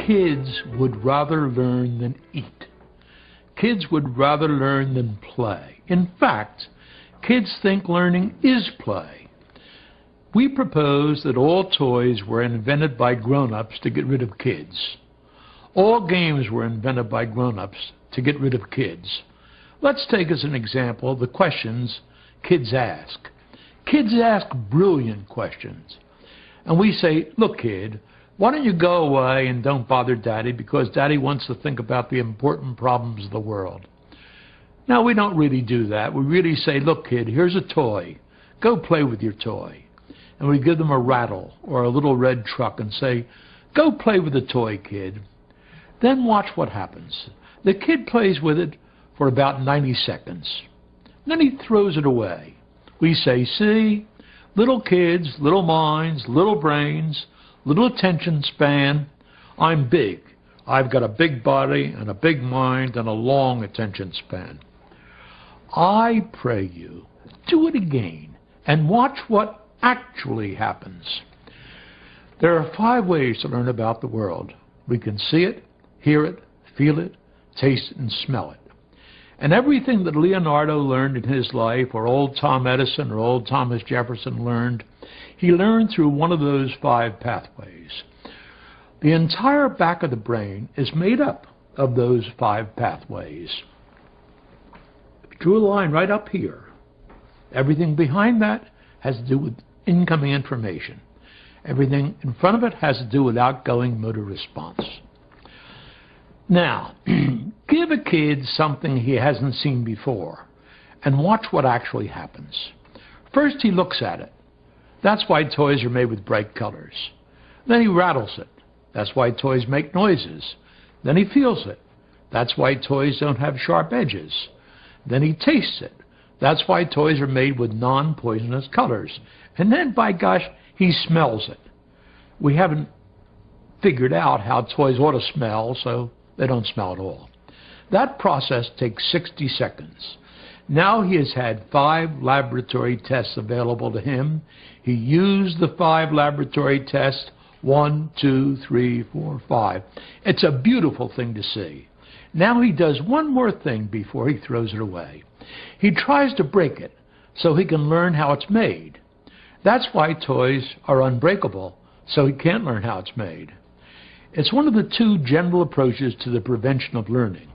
Kids would rather learn than eat. Kids would rather learn than play. In fact, kids think learning is play. We propose that all toys were invented by grown-ups to get rid of kids. All games were invented by grown-ups to get rid of kids. Let's take as an example the questions kids ask. Kids ask brilliant questions. And we say, look, kid, why don't you go away and don't bother Daddy because Daddy wants to think about the important problems of the world. Now, we don't really do that. We really say, look, kid, here's a toy. Go play with your toy. And we give them a rattle or a little red truck and say, go play with the toy, kid. Then watch what happens. The kid plays with it for about 90 seconds. Then he throws it away. We say, see, little kids, little minds, little brains, little attention span. I'm big. I've got a big body and a big mind and a long attention span. I pray you, do it again and watch what actually happens. There are 5 ways to learn about the world. We can see it, hear it, feel it, taste it, and smell it. And everything that Leonardo learned in his life, or old Tom Edison or old Thomas Jefferson learned, he learned through one of those 5 pathways. The entire back of the brain is made up of those 5 pathways. If you drew a line right up here, everything behind that has to do with incoming information. Everything in front of it has to do with outgoing motor response. Now, give a kid something he hasn't seen before and watch what actually happens. First, he looks at it. That's why toys are made with bright colors. Then he rattles it. That's why toys make noises. Then he feels it. That's why toys don't have sharp edges. Then he tastes it. That's why toys are made with non-poisonous colors. And then, by gosh, he smells it. We haven't figured out how toys ought to smell, so they don't smell at all. That process takes 60 seconds. Now he has had 5 laboratory tests available to him. He used the 5 laboratory tests, 1, 2, 3, 4, 5. It's a beautiful thing to see. Now he does one more thing before he throws it away. He tries to break it so he can learn how it's made. That's why toys are unbreakable, so he can't learn how it's made. It's one of the 2 general approaches to the prevention of learning.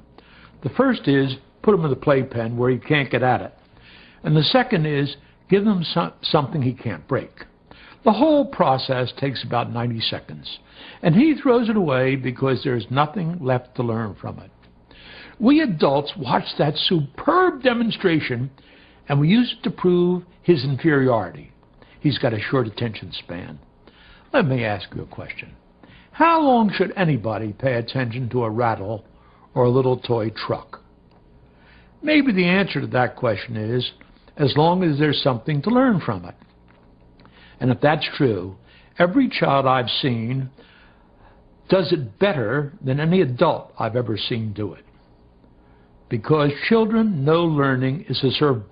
The first is put him in the playpen where he can't get at it. And the second is give him something he can't break. The whole process takes about 90 seconds. And he throws it away because there's nothing left to learn from it. We adults watch that superb demonstration and we use it to prove his inferiority. He's got a short attention span. Let me ask you a question. How long should anybody pay attention to a rattle or a little toy truck? Maybe the answer to that question is as long as there's something to learn from it. And if that's true, every child I've seen does it better than any adult I've ever seen do it. Because children know learning is a sort of